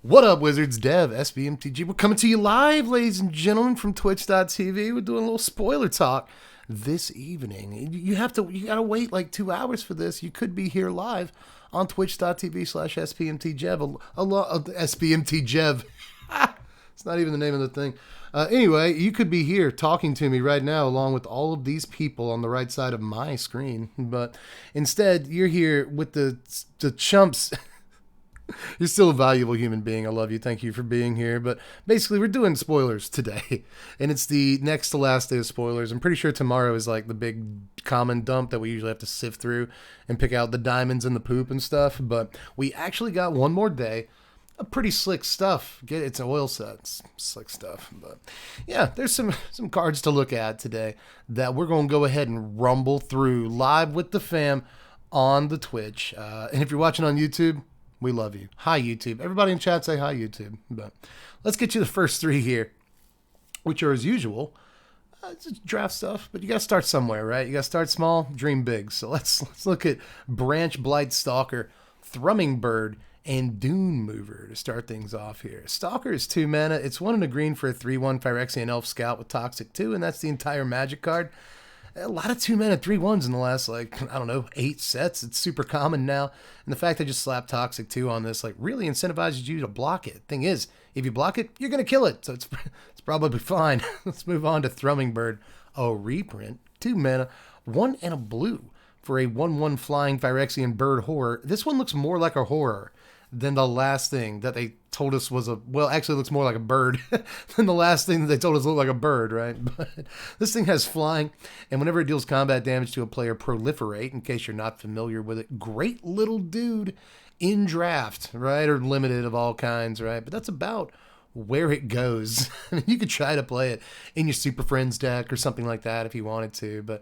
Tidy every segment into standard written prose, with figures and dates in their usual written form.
What up, Wizards? Dev, SBMTG. We're coming to you live, ladies and gentlemen, from Twitch.tv. We're doing a little spoiler talk this evening. You gotta wait like 2 hours for this. You could be here live on Twitch.tv/SBMTGev. SBMTGev. It's not even the name of the thing. Anyway, you could be here talking to me right now along with all of these people on the right side of my screen. But instead, you're here with the chumps. You're still a valuable human being. I love you. Thank you for being here. But basically, we're doing spoilers today. And it's the next to last day of spoilers. I'm pretty sure tomorrow is like the big common dump that we usually have to sift through and pick out the diamonds and the poop and stuff. But we actually got one more day of pretty slick stuff. It's oil sets. Slick stuff. But yeah, there's some cards to look at today that we're going to go ahead and rumble through live with the fam on the Twitch. And if you're watching on YouTube, we love you. Hi, YouTube. Everybody in chat say hi, YouTube. But let's get you the first three here, which are, as usual, just draft stuff. But you got to start somewhere, right? You got to start small, dream big. So let's look at Branch, Blight, Stalker, Thrumming Bird, and Dune Mover to start things off here. Stalker is 2 mana. It's 1 and a green for a 3/1 Phyrexia Elf Scout with Toxic 2, and that's the entire Magic card. A lot of 2 mana 3/1s in the last, 8 sets. It's super common now. And the fact they just slapped Toxic 2 on this, really incentivizes you to block it. Thing is, if you block it, you're going to kill it. So it's probably fine. Let's move on to Thrumming Bird. A reprint. 2 mana. 1 and a blue for a 1/1 flying Phyrexian bird horror. This one looks more like a horror than the last thing that they told us was actually looks more like a bird than the last thing that they told us looked like a bird, right? But this thing has flying, and whenever it deals combat damage to a player, proliferate, in case you're not familiar with it. Great little dude in draft, right? Or limited of all kinds, right? But that's about where it goes. I mean, you could try to play it in your Super Friends deck or something like that if you wanted to, but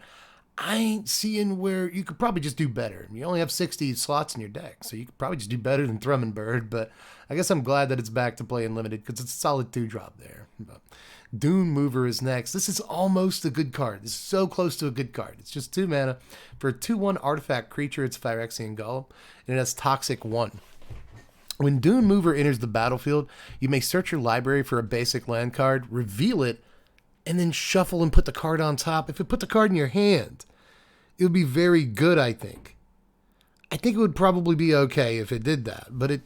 I ain't seeing where you could probably just do better. You only have 60 slots in your deck, so you could probably just do better than Thrumming Bird, but I guess I'm glad that it's back to playing limited because it's a solid 2-drop there. But Dune Mover is next. This is almost a good card. This is so close to a good card. It's just 2 mana. For a 2/1 artifact creature, it's Phyrexian Golem, and it has Toxic 1. When Dune Mover enters the battlefield, you may search your library for a basic land card, reveal it, and then shuffle and put the card on top. If it put the card in your hand, it would be very good, I think. I think it would probably be okay if it did that, but it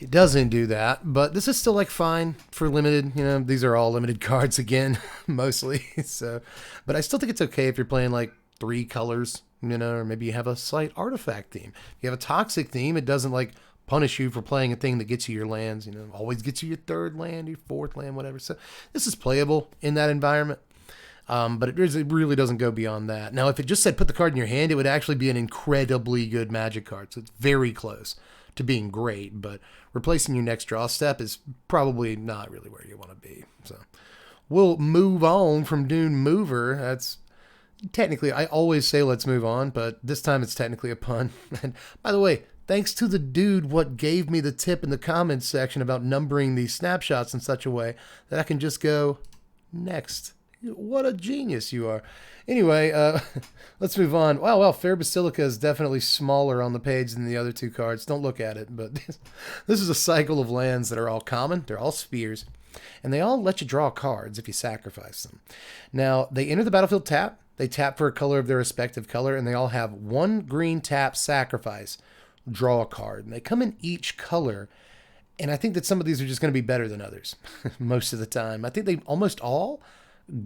doesn't do that. But this is still fine for limited. These are all limited cards again, mostly. So, but I still think it's okay if you're playing 3 colors, or maybe you have a slight artifact theme. If you have a toxic theme, it doesn't punish you for playing a thing that gets you your lands, always gets you your 3rd land, your 4th land, whatever. So this is playable in that environment. But it really doesn't go beyond that. Now, if it just said put the card in your hand, it would actually be an incredibly good Magic card. So it's very close to being great, but replacing your next draw step is probably not really where you want to be. So we'll move on from Dune Mover. That's technically, I always say let's move on, but this time it's technically a pun. And by the way, thanks to the dude what gave me the tip in the comments section about numbering these snapshots in such a way that I can just go next. What a genius you are. Anyway, let's move on. Well, Fair Basilica is definitely smaller on the page than the other 2 cards. Don't look at it, but this is a cycle of lands that are all common. They're all spheres, and they all let you draw cards if you sacrifice them. Now, they enter the battlefield tap. They tap for a color of their respective color, and they all have 1 green tap sacrifice. Draw a card. And they come in each color, and I think that some of these are just going to be better than others most of the time. I think they almost all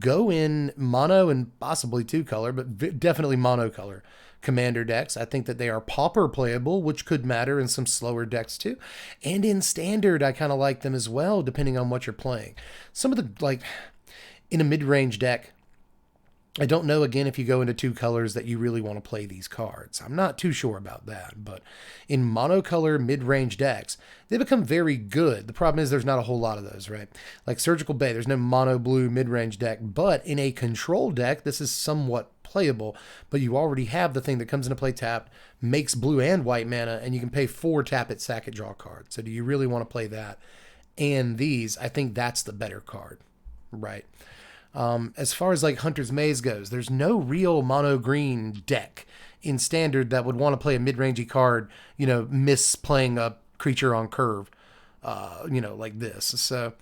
go in mono and possibly 2 color, but definitely monocolor commander decks. I think that they are pauper playable, which could matter in some slower decks too. And in standard, I kind of like them as well, depending on what you're playing. Some of the, in a mid-range deck, I don't know, again, if you go into 2 colors that you really want to play these cards. I'm not too sure about that, but in monocolor mid-range decks, they become very good. The problem is there's not a whole lot of those, right? Like Surgical Bay, there's no mono blue mid-range deck, but in a control deck, this is somewhat playable, but you already have the thing that comes into play tapped, makes blue and white mana, and you can pay 4 tap it, sack it, draw a card. So do you really want to play that? And these, I think that's the better card, right? As far as Hunter's Maze goes, there's no real mono green deck in standard that would want to play a mid-rangey card, miss playing a creature on curve. like this. So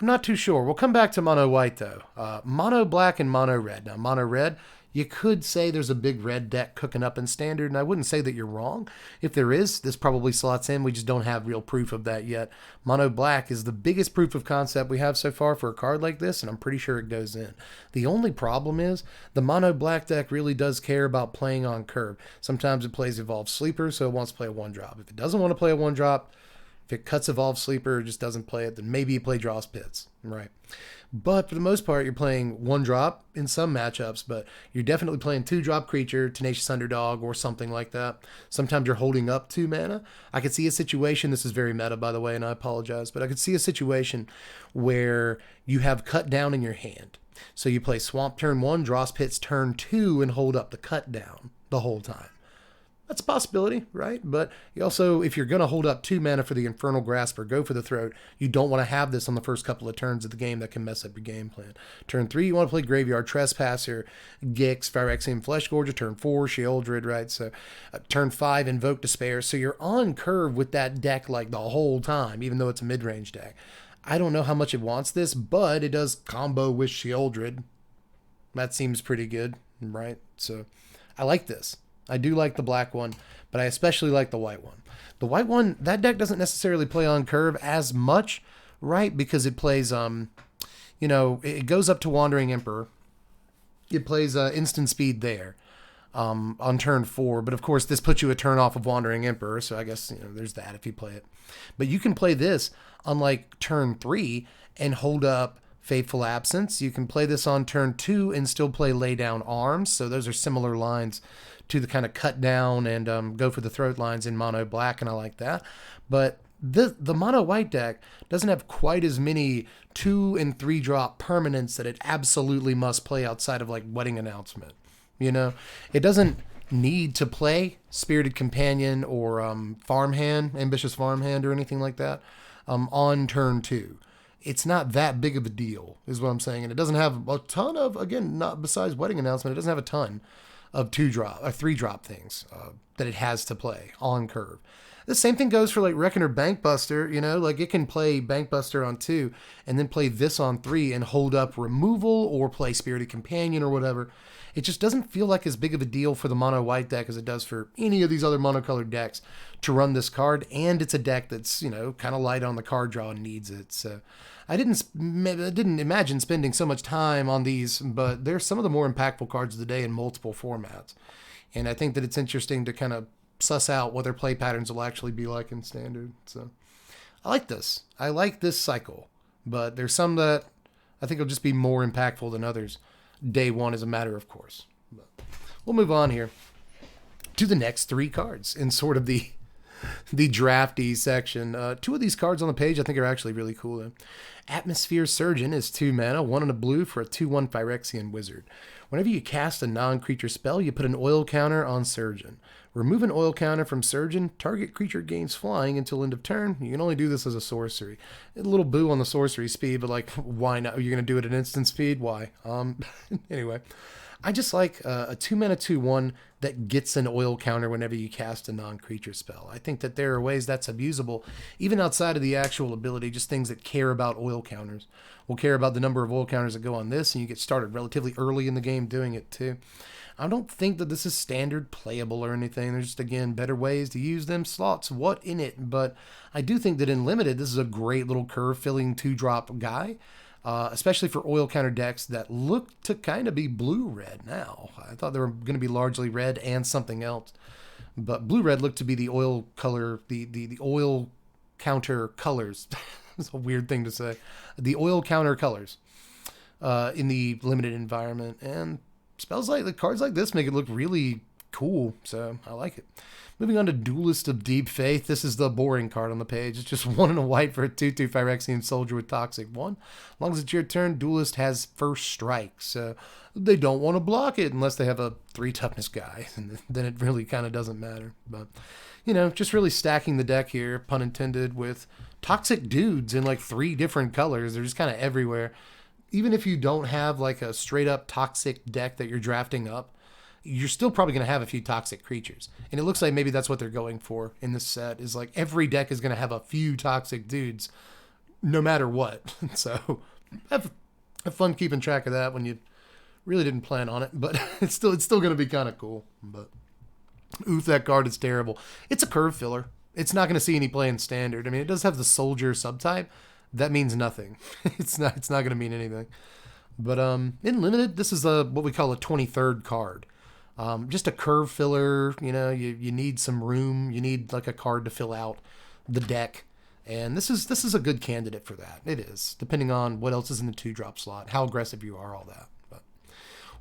I'm not too sure. We'll come back to mono white though. Mono black and mono red. Now mono red, you could say there's a big red deck cooking up in standard, and I wouldn't say that you're wrong. If there is, this probably slots in. We just don't have real proof of that yet. Mono black is the biggest proof of concept we have so far for a card like this, and I'm pretty sure it goes in. The only problem is the mono black deck really does care about playing on curve. Sometimes it plays Evolved Sleeper, so it wants to play a 1-drop. If it doesn't want to play a 1-drop, if it cuts Evolved Sleeper or just doesn't play it, then maybe you play Draws Pits, right? But for the most part, you're playing 1-drop in some matchups, but you're definitely playing 2-drop creature, Tenacious Underdog, or something like that. Sometimes you're holding up 2 mana. I could see a situation, this is very meta, by the way, and I apologize, but I could see a situation where you have Cut Down in your hand. So you play Swamp turn 1, Draws Pits turn 2, and hold up the Cut Down the whole time. That's a possibility, right? But you also, if you're going to hold up 2 mana for the Infernal Grasp or go for the Throat, you don't want to have this on the first couple of turns of the game that can mess up your game plan. Turn 3, you want to play Graveyard Trespasser, Gix, Phyrexian Fleshgorger. Turn 4, Sheoldred, right? So turn 5, Invoke Despair. So you're on curve with that deck like the whole time, even though it's a mid-range deck. I don't know how much it wants this, but it does combo with Sheoldred. That seems pretty good, right? So I like this. I do like the black one, but I especially like the white one. The white one, that deck doesn't necessarily play on curve as much, right? Because it plays, it goes up to Wandering Emperor. It plays instant speed there on turn 4. But of course, this puts you a turn off of Wandering Emperor. So I guess, there's that if you play it. But you can play this on like turn 3 and hold up Fateful Absence. You can play this on turn 2 and still play Lay Down Arms. So those are similar lines to the kind of cut down and go for the throat lines in mono black, and I like that. But the mono white deck doesn't have quite as many 2- and 3-drop permanents that it absolutely must play outside of like Wedding Announcement. It doesn't need to play Spirited Companion or Ambitious Farmhand or anything like that on turn 2. It's not that big of a deal, is what I'm saying. And it doesn't have a ton of, again, not besides Wedding Announcement, it doesn't have a ton of 2-drop or 3-drop things that it has to play on curve. The same thing goes for like Reckoner Bankbuster, like it can play Bankbuster on 2 and then play this on 3 and hold up Removal or play Spirited Companion or whatever. It just doesn't feel like as big of a deal for the mono white deck as it does for any of these other monocolored decks to run this card. And it's a deck that's, kind of light on the card draw and needs it. So I didn't imagine spending so much time on these, but they're some of the more impactful cards of the day in multiple formats. And I think that it's interesting to kind of suss out what their play patterns will actually be like in Standard. So I like this. I like this cycle, but there's some that I think will just be more impactful than others. Day 1 is a matter of course. But we'll move on here to the next 3 cards in sort of the drafty section. 2 of these cards on the page I think are actually really cool though. Atmosphere Surgeon is 2 mana, 1 and a blue for a 2/1 Phyrexian Wizard. Whenever you cast a non-creature spell, you put an oil counter on Surgeon. Remove an oil counter from Surgeon, target creature gains flying until end of turn. You can only do this as a sorcery. A little boo on the sorcery speed, but like, why not? You're going to do it at instant speed? Why? Anyway, I just like a 2 mana 2/1 that gets an oil counter whenever you cast a non-creature spell. I think that there are ways that's abusable, even outside of the actual ability, just things that care about oil counters. Will care about the number of oil counters that go on this, and you get started relatively early in the game doing it too. I don't think that this is standard playable or anything. There's just, again, better ways to use them slots. What in it? But I do think that in Limited, this is a great little curve-filling 2-drop guy. Especially for oil counter decks that look to kind of be blue-red now. I thought they were going to be largely red and something else. But blue-red looked to be the oil color, the oil counter colors. It's a weird thing to say. The oil counter colors in the Limited environment. And spells like the cards like this make it look really cool. So I like it. Moving on to Duelist of Deep Faith. This is the boring card on the page. It's just 1 and a white for a 2/2 Phyrexian Soldier with Toxic 1. As long as it's your turn, Duelist has first strike. So they don't want to block it unless they have a 3 toughness guy. And then it really kind of doesn't matter. But, just really stacking the deck here, pun intended, with toxic dudes in like 3 different colors. They're just kind of everywhere. Even if you don't have like a straight up toxic deck that you're drafting up, you're still probably going to have a few toxic creatures. And it looks like maybe that's what they're going for in this set, is like every deck is going to have a few toxic dudes no matter what. So have fun keeping track of that when you really didn't plan on it, but it's still going to be kind of cool. But oof, that card is terrible. It's a curve filler. It's not going to see any play in standard. I mean, it does have the soldier subtype. That means nothing. It's not going to mean anything. But in limited, this is what we call a 23rd card. Just a curve filler. You know, you need some room. You need like a card to fill out the deck. And this is a good candidate for that. It is, depending on what else is in the 2-drop slot, how aggressive you are, all that. But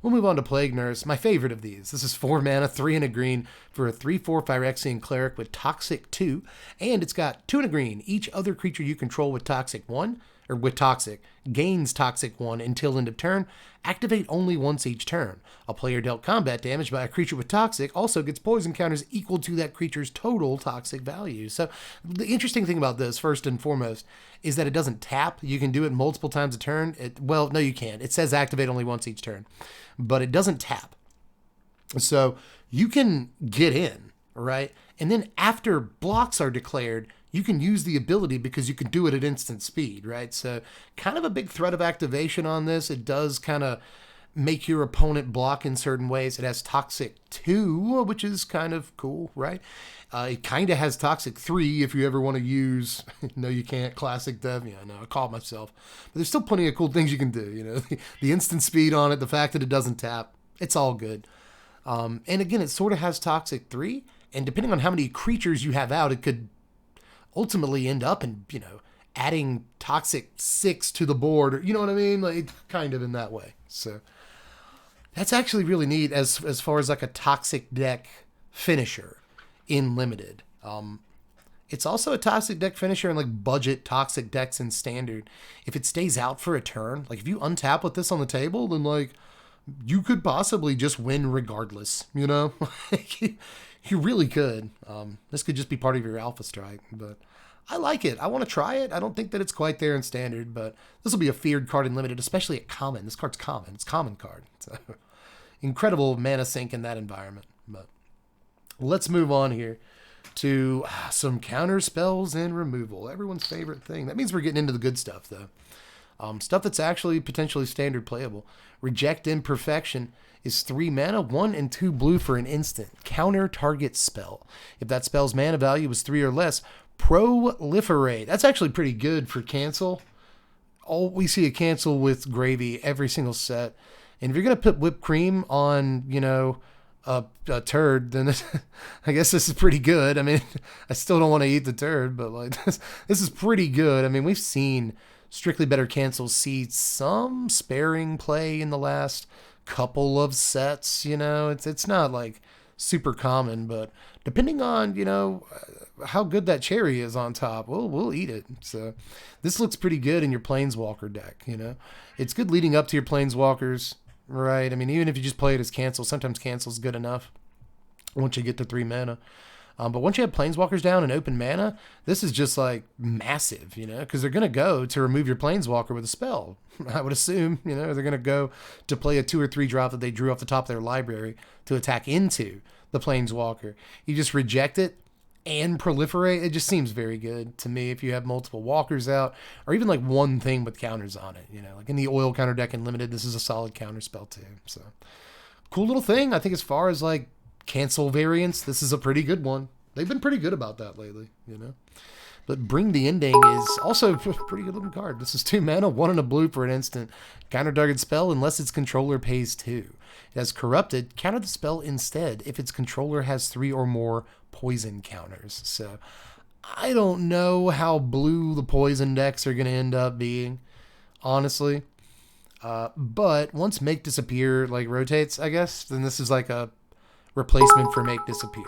we'll move on to Plague Nurse, my favorite of these. This is 4 mana, 3 and a green for a 3/4 Phyrexian Cleric with Toxic 2. And it's got 2 and a green. Each other creature you control with Toxic 1, or with Toxic, gains Toxic 1 until end of turn. Activate only once each turn. A player dealt combat damage by a creature with Toxic also gets poison counters equal to that creature's total Toxic value. So the interesting thing about this, first and foremost, is that it doesn't tap. You can do it multiple times a turn. Well, no, you can't. It says activate only once each turn, but it doesn't tap. So you can get in, right? And then after blocks are declared, you can use the ability because you can do it at instant speed, right? So kind of a big threat of activation on this. It does kind of make your opponent block in certain ways. It has Toxic 2, which is kind of cool, right? It kind of has Toxic 3 if you ever want to use, no, you can't, Classic Dev. Yeah, no, I caught myself. But there's still plenty of cool things you can do, you know, the instant speed on it, the fact that it doesn't tap, it's all good. And again, it sort of has Toxic 3, and depending on how many creatures you have out, it could ultimately end up in, you know, adding Toxic 6 to the board, or, you know what I mean? Like, kind of in that way. So that's actually really neat as far as like a toxic deck finisher in limited. It's also a toxic deck finisher in like budget toxic decks in standard. If it stays out for a turn, like if you untap with this on the table, then like you could possibly just win regardless, you know? You really could. This could just be part of your alpha strike, but I like it. I want to try it. I don't think that it's quite there in standard, but this will be a feared card in limited, especially at common. This card's common. It's a common card. So incredible mana sink in that environment. But let's move on here to some counter spells and removal. Everyone's favorite thing. That means we're getting into the good stuff, though. Stuff that's actually potentially standard playable. Reject Imperfection is 3 mana, 1 and 2 blue for an instant. Counter target spell. If that spell's mana value is 3 or less, proliferate. That's actually pretty good for cancel. We see a cancel with gravy every single set. And if you're going to put whipped cream on, you know, a turd, then I guess this is pretty good. I mean, I still don't want to eat the turd, but like this is pretty good. I mean, we've seen Strictly Better cancels see some sparing play in the last couple of sets, you know. It's not like super common, but depending on, you know, how good that cherry is on top, we'll eat it. So this looks pretty good in your Planeswalker deck, you know. It's good leading up to your Planeswalkers, right? I mean, even if you just play it as cancel, sometimes cancel's good enough once you get to 3 mana. But once you have Planeswalkers down and open mana, this is just like massive, you know, because they're going to go to remove your Planeswalker with a spell. I would assume, you know, they're going to go to play a 2 or 3 drop that they drew off the top of their library to attack into the Planeswalker. You just reject it and proliferate. It just seems very good to me if you have multiple walkers out, or even like one thing with counters on it, you know, like in the oil counter deck in limited, this is a solid counter spell too. So cool little thing. I think as far as like cancel variants, this is a pretty good one. They've been pretty good about that lately, you know. But Bring the Ending is also a pretty good looking card. This is 2 mana, 1 and a blue for an instant. Counter target spell unless its controller pays 2. It has Corrupted. Counter the spell instead if its controller has 3 or more poison counters. So I don't know how blue the poison decks are going to end up being, honestly. But once Make Disappear like rotates, I guess, then this is like a replacement for Make Disappear.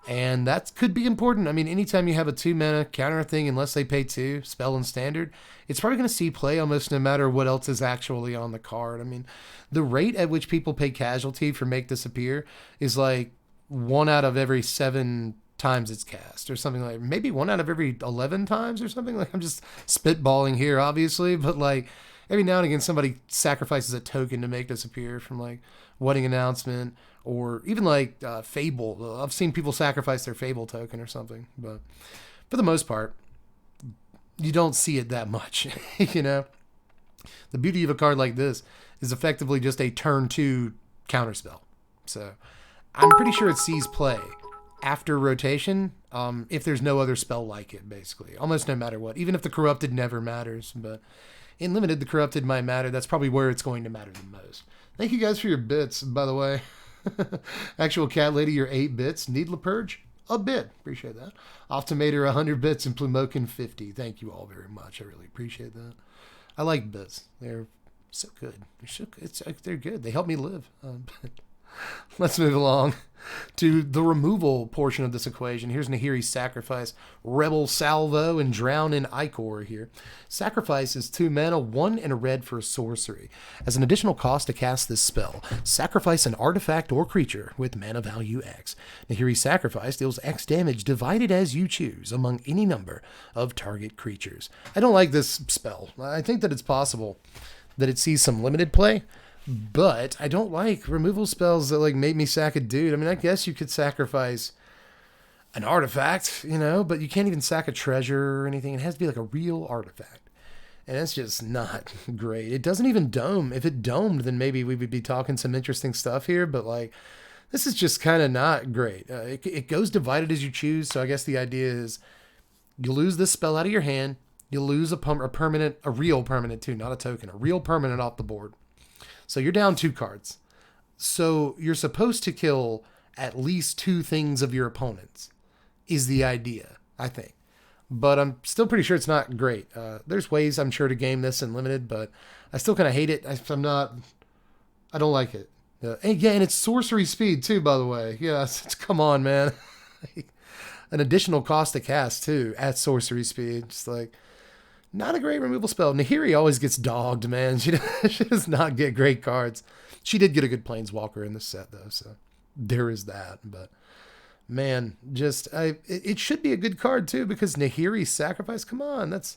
And that could be important. I mean, anytime you have a 2 mana counter thing, unless they pay 2, spell and standard, it's probably going to see play almost no matter what else is actually on the card. I mean, the rate at which people pay casualty for Make Disappear is like 1 out of every 7 times it's cast, or something like maybe 1 out of every 11 times or something. Like, I'm just spitballing here, obviously, but like every now and again somebody sacrifices a token to Make Disappear from like Wedding Announcement or even like Fable. I've seen people sacrifice their Fable token or something, but for the most part, you don't see it that much. You know, the beauty of a card like this is effectively just a turn 2 counterspell. So I'm pretty sure it sees play after rotation, if there's no other spell like it, basically. Almost no matter what. Even if the Corrupted never matters. But in Limited, the Corrupted might matter. That's probably where it's going to matter the most. Thank you guys for your bits, by the way. Actual Cat Lady, your 8 bits. Needler Purge, a bit. Appreciate that. Optimator, 100 bits. And Plumokin, 50. Thank you all very much. I really appreciate that. I like bits. They're so good. They're good. They help me live. Let's move along to the removal portion of this equation. Here's Nahiri's Sacrifice, Rebel Salvo, and Drown in Ichor here. Sacrifice is 2 mana, 1 and a red for a sorcery. As an additional cost to cast this spell, sacrifice an artifact or creature with mana value X. Nahiri's Sacrifice deals X damage divided as you choose among any number of target creatures. I don't like this spell. I think that it's possible that it sees some limited play, but I don't like removal spells that like make me sack a dude. I mean, I guess you could sacrifice an artifact, you know, but you can't even sack a treasure or anything. It has to be like a real artifact. And that's just not great. It doesn't even dome. If it domed, then maybe we would be talking some interesting stuff here, but like, this is just kind of not great. It goes divided as you choose. So I guess the idea is you lose this spell out of your hand. You lose a real permanent too, not a token, a real permanent off the board. So you're down 2 cards. So you're supposed to kill at least 2 things of your opponents is the idea, I think. But I'm still pretty sure it's not great. There's ways, I'm sure, to game this in Limited, but I still kind of hate it. I don't like it. And it's sorcery speed too, by the way. Yeah, come on, man. An additional cost to cast too at sorcery speed. Just like, not a great removal spell. Nahiri always gets dogged, man. She does not get great cards. She did get a good Planeswalker in this set, though, so there is that. But, man, it should be a good card, too, because Nahiri's Sacrifice, come on, that's...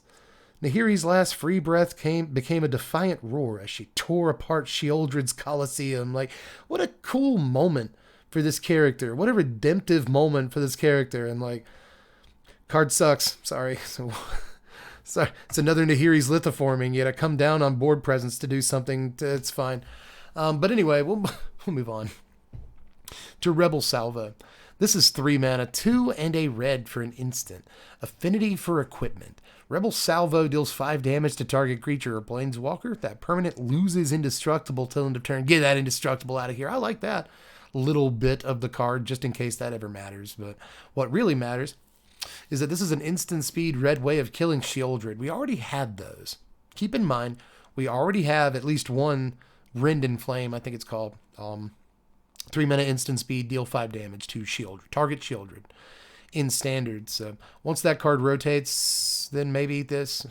Nahiri's last free breath became a defiant roar as she tore apart Sheoldred's Colosseum. Like, what a cool moment for this character. What a redemptive moment for this character. And, like, card sucks. Sorry. Sorry, it's another Nahiri's lithoforming. You gotta come down on board presence to do something. It's fine. But anyway, we'll move on to Rebel Salvo. This is 3 mana, 2 and a red for an instant. Affinity for equipment. Rebel Salvo deals 5 damage to target creature or planeswalker. That permanent loses indestructible till end of turn. Get that indestructible out of here. I like that little bit of the card just in case that ever matters. But what really matters is that this is an instant speed red way of killing Sheoldred. We already had those. Keep in mind, we already have at least one Rend in Flame, I think it's called. 3 mana instant speed, deal 5 damage to target Sheoldred in Standard. So once that card rotates, then maybe this,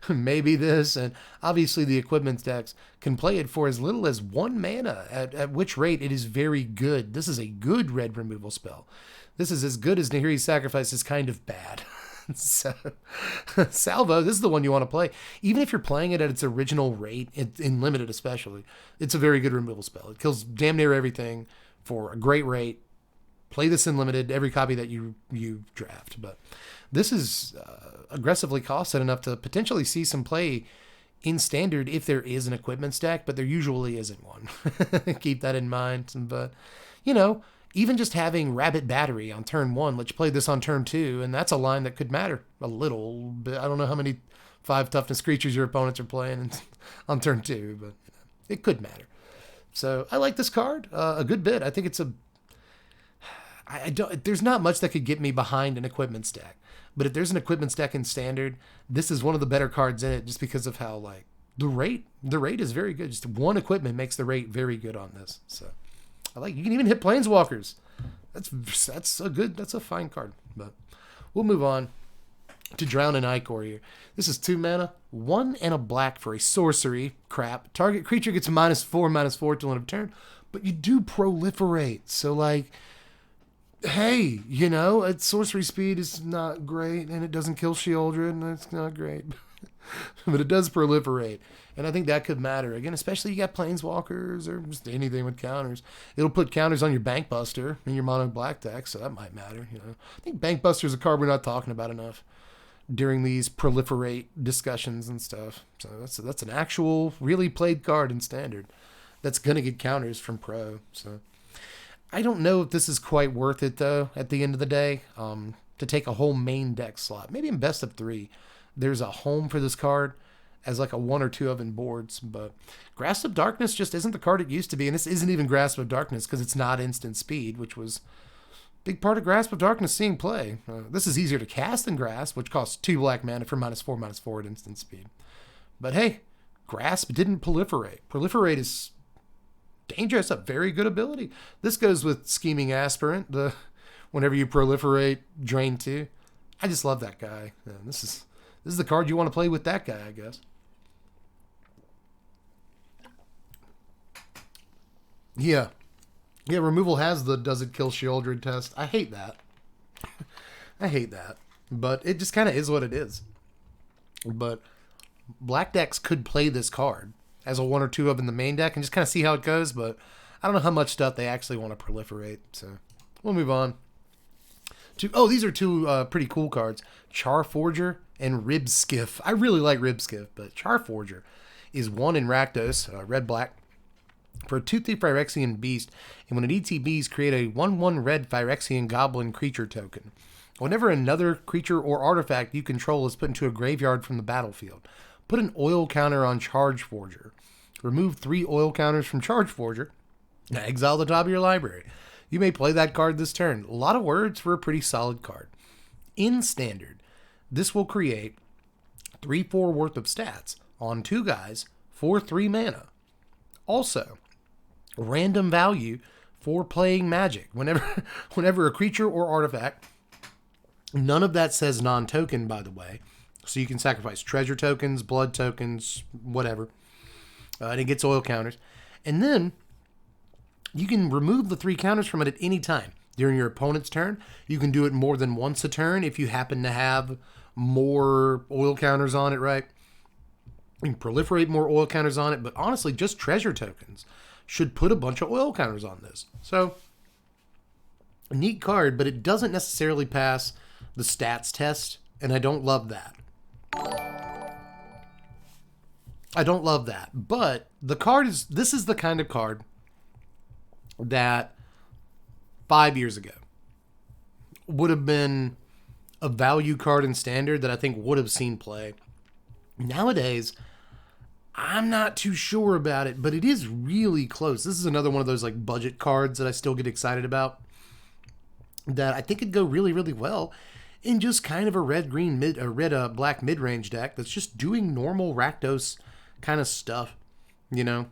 maybe this, and obviously the Equipment decks can play it for as little as 1 mana, at which rate it is very good. This is a good red removal spell. This is as good as Nahiri's Sacrifice is kind of bad. So, Salvo, this is the one you want to play. Even if you're playing it at its original rate, in Limited especially, it's a very good removal spell. It kills damn near everything for a great rate. Play this in Limited, every copy that you draft. But this is aggressively costed enough to potentially see some play in Standard if there is an Equipment stack, but there usually isn't one. Keep that in mind. But, you know, even just having Rabbit Battery on turn 1, let's play this on turn 2, and that's a line that could matter a little bit. I don't know how many 5 toughness creatures your opponents are playing on turn 2, but it could matter. So I like this card a good bit. I think it's there's not much that could get me behind an Equipment stack, but if there's an Equipment stack in Standard, this is one of the better cards in it just because of how, like, the rate is very good. Just 1 equipment makes the rate very good on this, so you can even hit Planeswalkers. That's a fine card. But we'll move on to Drown in Ichor here. This is 2 mana, 1 and a black for a sorcery. Crap. Target creature gets -4/-4 till end of turn, but you do proliferate. So, like, hey, you know, its sorcery speed is not great, and it doesn't kill Shieldred, and that's not great. But it does proliferate. And I think that could matter. Again, especially you got Planeswalkers or just anything with counters. It'll put counters on your Bankbuster in your mono black deck, so that might matter. You know, I think Bankbuster is a card we're not talking about enough during these proliferate discussions and stuff. So that's an actual, really played card in Standard that's going to get counters from Pro. So I don't know if this is quite worth it, though, at the end of the day, to take a whole main deck slot. Maybe in best of 3, there's a home for this card as like a 1 or 2 of in boards. But Grasp of Darkness just isn't the card it used to be. And this isn't even Grasp of Darkness because it's not instant speed, which was a big part of Grasp of Darkness seeing play. This is easier to cast than Grasp, which costs 2 black mana for -4/-4 at instant speed. But hey, Grasp didn't proliferate. Proliferate is dangerous, a very good ability. This goes with Scheming Aspirant, the whenever you proliferate, drain 2. I just love that guy. Yeah, this is the card you want to play with that guy, I guess. Yeah. Yeah, removal has the does it kill Shieldred test. I hate that. I hate that. But it just kind of is what it is. But black decks could play this card as a 1 or 2 of in the main deck and just kind of see how it goes, but I don't know how much stuff they actually want to proliferate. So we'll move on. These are 2 pretty cool cards. Charforger and Ribskiff. I really like Ribskiff, but Charforger is 1 in Rakdos, red-black, for a 2/3 Phyrexian beast, and when it ETBs, create a 1/1 red Phyrexian goblin creature token. Whenever another creature or artifact you control is put into a graveyard from the battlefield, put an oil counter on Charforger. Remove 3 oil counters from Charforger. Now exile the top of your library. You may play that card this turn. A lot of words for a pretty solid card. In Standard, this will create 3/4 worth of stats on 2 guys for 3 mana. Also, random value for playing Magic. Whenever a creature or artifact, none of that says non-token, by the way, so you can sacrifice treasure tokens, blood tokens, whatever, and it gets oil counters. And then you can remove the 3 counters from it at any time. During your opponent's turn, you can do it more than once a turn if you happen to have more oil counters on it, right? You can proliferate more oil counters on it, but honestly, just treasure tokens should put a bunch of oil counters on this. So, a neat card, but it doesn't necessarily pass the stats test, and I don't love that. I don't love that. But this is the kind of card that 5 years ago would have been a value card in Standard that I think would have seen play. Nowadays, I'm not too sure about it, but it is really close. This is another one of those like budget cards that I still get excited about, that I think could go really, really well in just kind of a red-black mid-range deck that's just doing normal Rakdos kind of stuff, you know.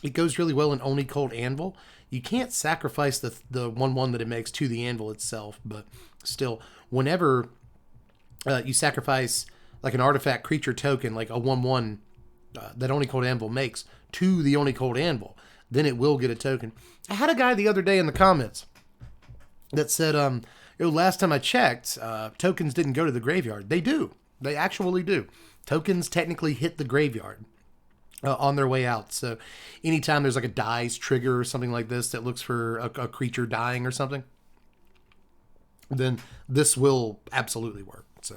It goes really well in Only Cold Anvil. You can't sacrifice the 1/1 that it makes to the anvil itself, but still, whenever you sacrifice like an artifact creature token, like a 1/1 that Only Cold Anvil makes to the Only Cold Anvil, then it will get a token. I had a guy the other day in the comments that said, last time I checked, tokens didn't go to the graveyard. They do. They actually do. Tokens technically hit the graveyard on their way out. So anytime there's like a dies trigger or something like this that looks for a creature dying or something, then this will absolutely work. So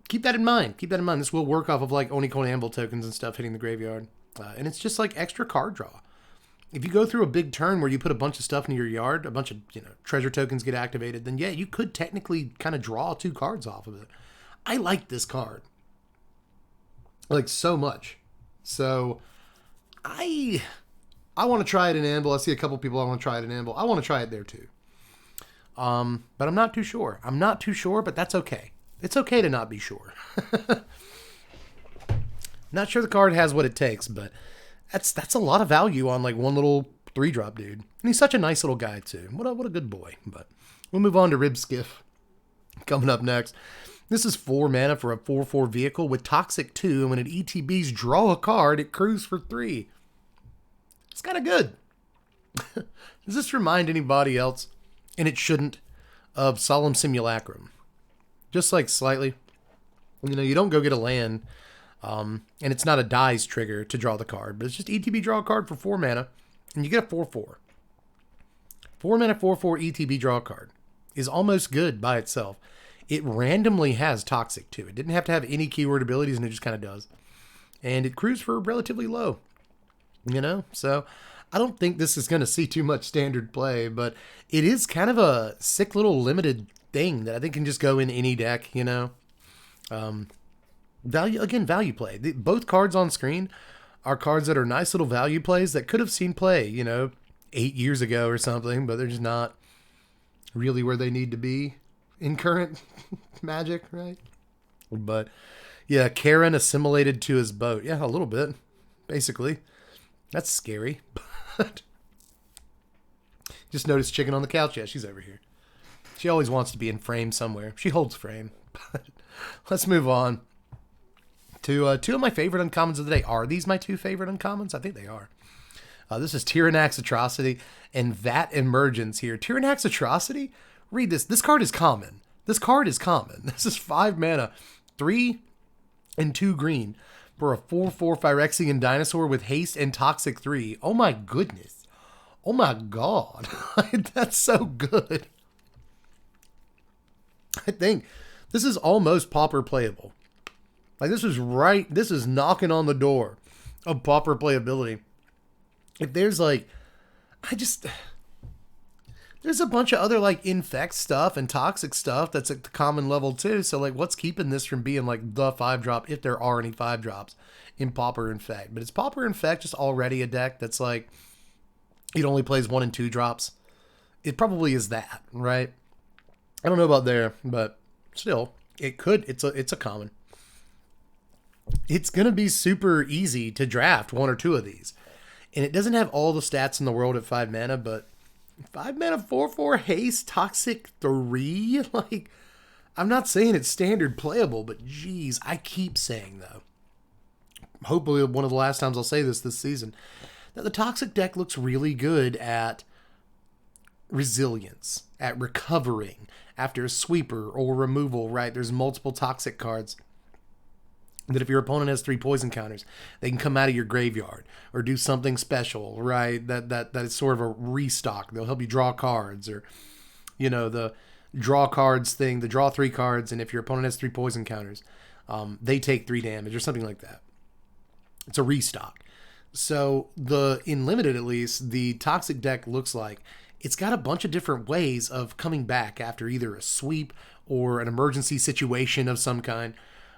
keep that in mind. Keep that in mind. This will work off of like Only Cold Anvil tokens and stuff hitting the graveyard. And it's just like extra card draw. If you go through a big turn where you put a bunch of stuff in your yard, a bunch of treasure tokens get activated, then yeah, you could technically kind of draw 2 cards off of it. I like this card like so much. So I want to try it in Anvil. I see a couple people I want to try it in Anvil. I want to try it there too. But I'm not too sure. I'm not too sure, but that's okay. It's okay to not be sure. Not sure the card has what it takes, but that's a lot of value on like one little 3-drop dude. And he's such a nice little guy too. What a good boy. But we'll move on to Ribskiff coming up next. This is 4 mana for a 4/4 vehicle with Toxic 2, and when it ETBs, draw a card, it crews for 3. It's kind of good. Does this remind anybody else, and it shouldn't, of Solemn Simulacrum? Just like slightly. You know, you don't go get a land, and it's not a dies trigger to draw the card, but it's just ETB draw a card for 4 mana, and you get a 4/4. 4 mana 4/4 ETB draw a card is almost good by itself. It randomly has Toxic too. It didn't have to have any keyword abilities, and it just kind of does. And it crews for relatively low, you know? So I don't think this is going to see too much standard play, but it is kind of a sick little limited thing that I think can just go in any deck, you know? Value play. Both cards on screen are cards that are nice little value plays that could have seen play, you know, 8 years ago or something, but they're just not really where they need to be in current Magic, right? But yeah, Karen assimilated to his boat. Yeah, a little bit, basically. That's scary. But just noticed Chicken on the couch. Yeah, she's over here. She always wants to be in frame somewhere. She holds frame. But let's move on to 2 of my favorite uncommons of the day. Are these my 2 favorite uncommons? I think they are. This is Tyrannax Atrocity and Vat Emergence here. Tyrannax Atrocity? Read this. This card is common. This card is common. This is 5 mana, 3 and 2 green for a 4/4 Phyrexian dinosaur with haste and toxic 3. Oh my goodness. Oh my god. That's so good. I think this is almost Pauper playable. Like this is knocking on the door of Pauper playability. If there's like, there's a bunch of other like infect stuff and toxic stuff that's at the common level too. So like what's keeping this from being like the 5-drop, if there are any 5-drops in Pauper Infect? But it's Pauper Infect just already a deck that's like, it only plays 1 and 2 drops. It probably is that, right? I don't know about there, but still, it could. It's a common. It's going to be super easy to draft 1 or 2 of these. And it doesn't have all the stats in the world at 5 mana, but 5 mana 4/4 haste toxic 3? Like, I'm not saying it's standard playable, but geez, I keep saying though, hopefully one of the last times I'll say this season, that the toxic deck looks really good at resilience, at recovering after a sweeper or removal, right? There's multiple toxic cards that if your opponent has 3 poison counters, they can come out of your graveyard or do something special, right? That is sort of a restock. They'll help you draw cards, or, you know, the draw cards thing, the draw 3 cards, and if your opponent has 3 poison counters, they take 3 damage or something like that. It's a restock. So in limited at least, the toxic deck looks like it's got a bunch of different ways of coming back after either a sweep or an emergency situation of some kind.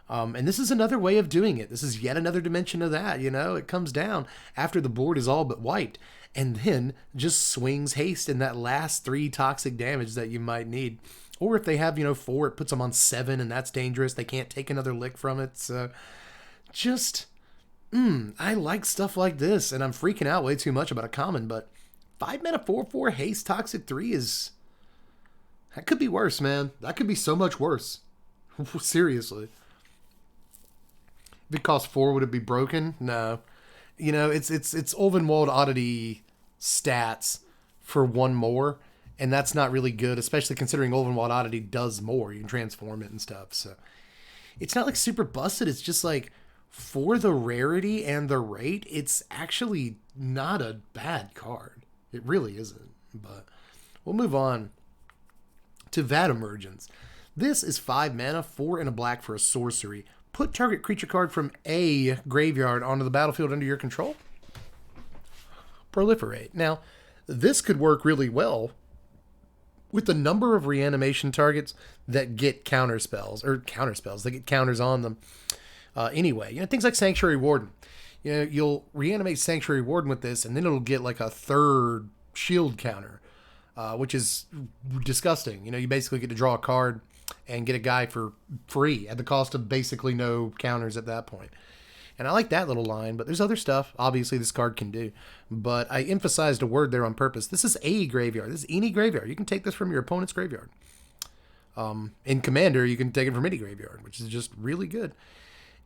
And this is another way of doing it. This is yet another dimension of that, you know. It comes down after the board is all but wiped, and then just swings haste in that last 3 toxic damage that you might need. Or if they have, 4, it puts them on 7, and that's dangerous. They can't take another lick from it. So just, I like stuff like this, and I'm freaking out way too much about a common, but 5 mana 4/4 haste toxic 3 that could be worse, man. That could be so much worse. Seriously. If it cost 4, would it be broken? No. It's Ulvenwald Oddity stats for 1 more, and that's not really good, especially considering Ulvenwald Oddity does more. You can transform it and stuff. So it's not like super busted. It's just like, for the rarity and the rate, it's actually not a bad card. It really isn't. But we'll move on to Vat Emergence. This is 5 mana, 4 and a black for a sorcery. Put target creature card from a graveyard onto the battlefield under your control. Proliferate. Now, this could work really well with the number of reanimation targets that get counterspells, that get counters on them. Anyway, things like Sanctuary Warden. You'll reanimate Sanctuary Warden with this, and then it'll get like a 3rd shield counter, which is disgusting. You basically get to draw a card and get a guy for free at the cost of basically no counters at that point. And I like that little line, but there's other stuff, obviously, this card can do. But I emphasized a word there on purpose. This is a graveyard. This is any graveyard. You can take this from your opponent's graveyard. In Commander, you can take it from any graveyard, which is just really good.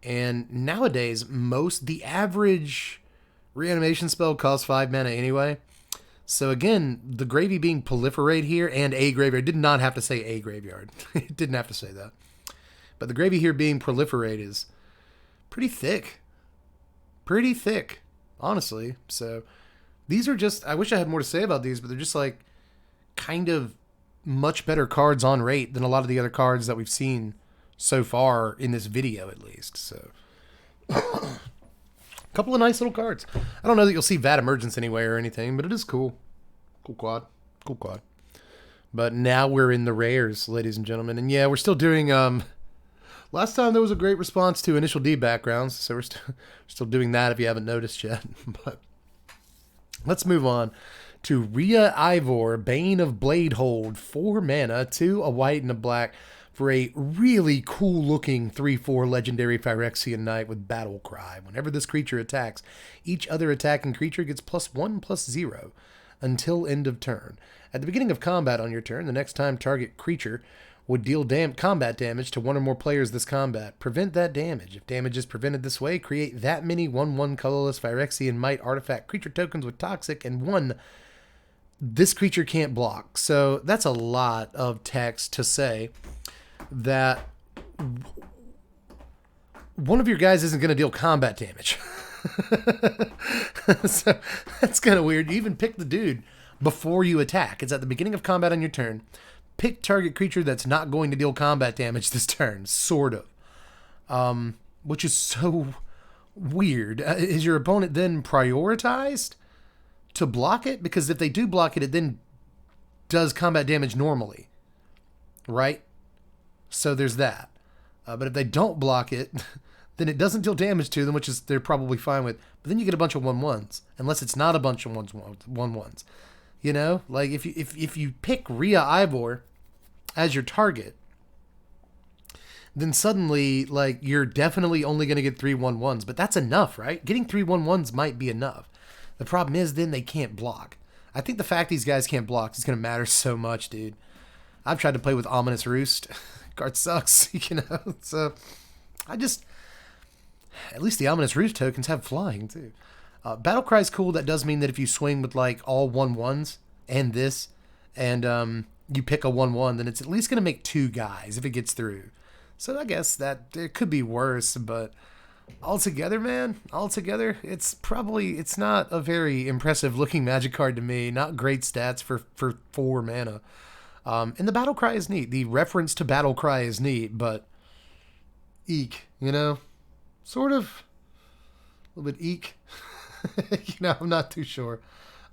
And nowadays, the average reanimation spell costs 5 mana anyway. So again, the gravy being proliferate here and a graveyard. Did not have to say a graveyard. It didn't have to say that. But the gravy here being proliferate is pretty thick. Pretty thick, honestly. So these are just, I wish I had more to say about these, but they're just like kind of much better cards on rate than a lot of the other cards that we've seen so far in this video, at least. So a couple of nice little cards. I don't know that you'll see VAT Emergence anywhere or anything, but it is cool. Cool quad. Cool quad. But now we're in the rares, ladies and gentlemen. And yeah, we're still doing, last time there was a great response to Initial D backgrounds, so we're still doing that if you haven't noticed yet. But let's move on to Rhea Ivor, Bane of Bladehold, 4 mana, 2 a white and a black, for a really cool looking 3/4 legendary Phyrexia Knight with Battle Cry. Whenever this creature attacks, each other attacking creature gets +1/+0 until end of turn. At the beginning of combat on your turn, the next time target creature would deal combat damage to one or more players this combat. Prevent that damage. If damage is prevented this way, create that many 1/1 colorless Phyrexian Might artifact creature tokens with Toxic, and 1 this creature can't block. So that's a lot of text to say that one of your guys isn't going to deal combat damage. So that's kind of weird. You even pick the dude before you attack. It's at the beginning of combat on your turn. Pick target creature that's not going to deal combat damage this turn, sort of. Which is so weird. Is your opponent then prioritized to block it? Because if they do block it, it then does combat damage normally, right? So there's that. But if they don't block it, then it doesn't deal damage to them, which is they're probably fine with. But then you get a bunch of 1/1s, unless it's not a bunch of 1/1s. You know, like if you pick Rhea Ivor as your target, then suddenly like you're definitely only going to get 3 1/1s. But that's enough, right? Getting 3 1/1s might be enough. The problem is then they can't block. I think the fact these guys can't block is going to matter so much, dude. I've tried to play with Ominous Roost. Card sucks, you know. So at least the Ominous Roost tokens have flying too. Battle Cry is cool. That does mean that if you swing with like all 1/1s and this, and you pick a 1/1, then it's at least going to make 2 guys if it gets through. So I guess that it could be worse, but altogether, man, it's not a very impressive looking Magic card to me. Not great stats for 4 mana. And the Battle Cry is neat. The reference to Battle Cry is neat, but eek, you know, sort of a little bit eek. You know, I'm not too sure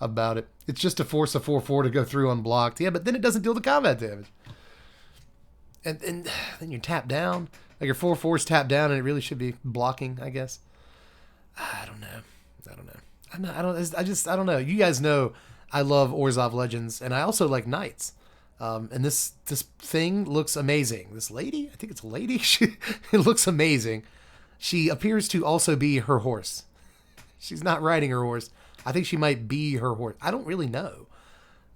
about it. It's just to force a 4/4 to go through unblocked. Yeah, but then it doesn't deal the combat damage. And then you're tapped down. Like your 4/4's tapped down, and it really should be blocking, I guess. I don't know. I don't know. You guys know I love Orzhov Legends, and I also like Knights. And this thing looks amazing. This lady, I think it's a lady. It looks amazing. She appears to also be her horse. She's not riding her horse. I think she might be her horse. I don't really know.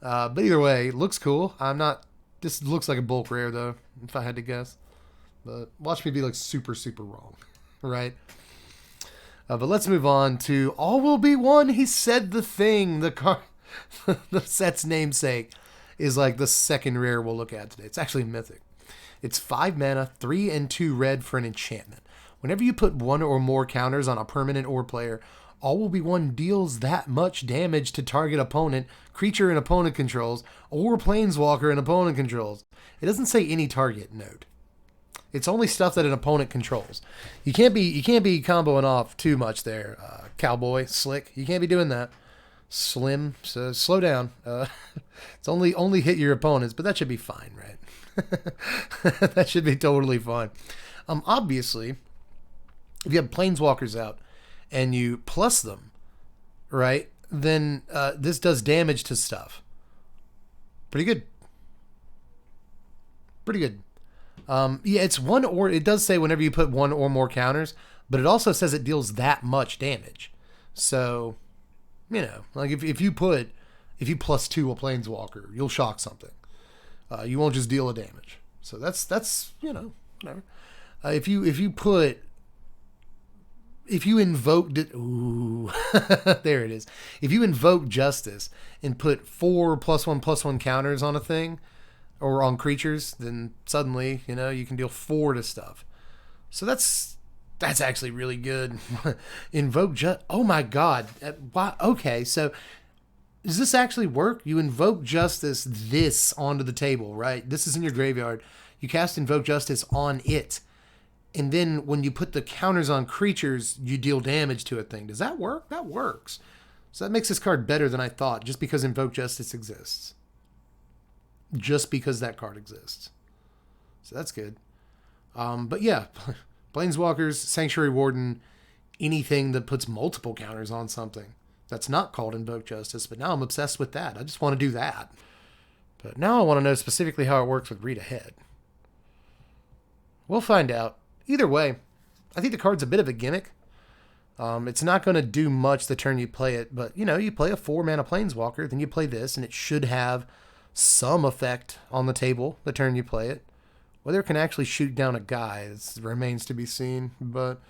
But either way, looks cool. This looks like a bulk rare though, if I had to guess. But watch me be like super, super wrong. Right? But let's move on to All Will Be One. He said the thing. The set's namesake is like the second rare we'll look at today. It's actually Mythic. It's 5 mana, 3 and 2 red for an enchantment. Whenever you put 1 or more counters on a permanent or player, All Will Be One deals that much damage to target opponent, creature an opponent controls, or planeswalker an opponent controls. It doesn't say any target, note. It's only stuff that an opponent controls. You can't be comboing off too much there, cowboy, slick. You can't be doing that. Slim, so slow down. It's only hit your opponents, but that should be fine, right? That should be totally fine. Obviously, if you have planeswalkers out and you plus them, right, then this does damage to stuff. Pretty good. Yeah, it's it does say whenever you put 1 or more counters, but it also says it deals that much damage. So, you know, like if you plus 2 a planeswalker, you'll shock something. You won't just deal a damage. So that's you know, whatever. If you put if you invoke ooh, there it is. If you invoke Justice and put 4+1/+1 counters on a thing or on creatures, then suddenly, you know, you can deal 4 to stuff. So that's actually really good. Invoke oh my god. Wow. Okay, so does this actually work? You invoke Justice this onto the table, right? This is in your graveyard. You cast Invoke Justice on it. And then when you put the counters on creatures, you deal damage to a thing. Does that work? That works. So that makes this card better than I thought, just because Invoke Justice exists. Just because that card exists. So that's good. But yeah, Planeswalkers, Sanctuary Warden, anything that puts multiple counters on something. That's not called Invoke Justice, but now I'm obsessed with that. I just want to do that. But now I want to know specifically how it works with Read Ahead. We'll find out. Either way, I think the card's a bit of a gimmick. It's not going to do much the turn you play it, but, you know, you play a 4-mana Planeswalker, then you play this, and it should have some effect on the table the turn you play it. Whether it can actually shoot down a guy remains to be seen, but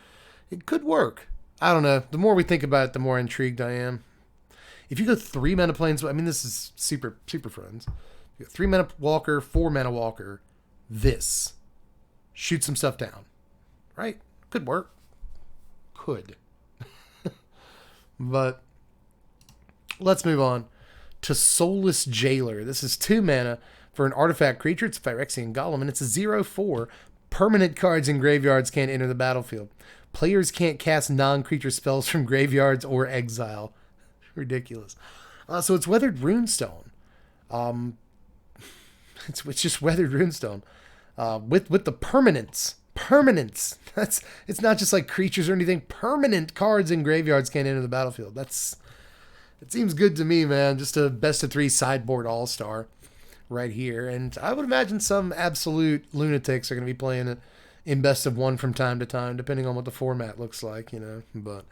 it could work. I don't know. The more we think about it, the more intrigued I am. If you go 3-mana Planeswalker, I mean, this is super friends. You go 3-mana Walker, 4-mana Walker, this. Shoot some stuff down. Right? Could work. Could. But let's move on to Soulless Jailer. This is 2 mana for an artifact creature. It's a Phyrexian Golem, and it's a 0/4. Permanent cards in graveyards can't enter the battlefield. Players can't cast non-creature spells from graveyards or exile. Ridiculous. So it's Weathered Runestone. It's just Weathered Runestone. With the permanence. It's not just like creatures or anything. Permanent cards in graveyards can't enter the battlefield. It seems good to me, man. Just a best of 3 sideboard all-star right here. And I would imagine some absolute lunatics are going to be playing it in best of 1 from time to time, depending on what the format looks like, you know. But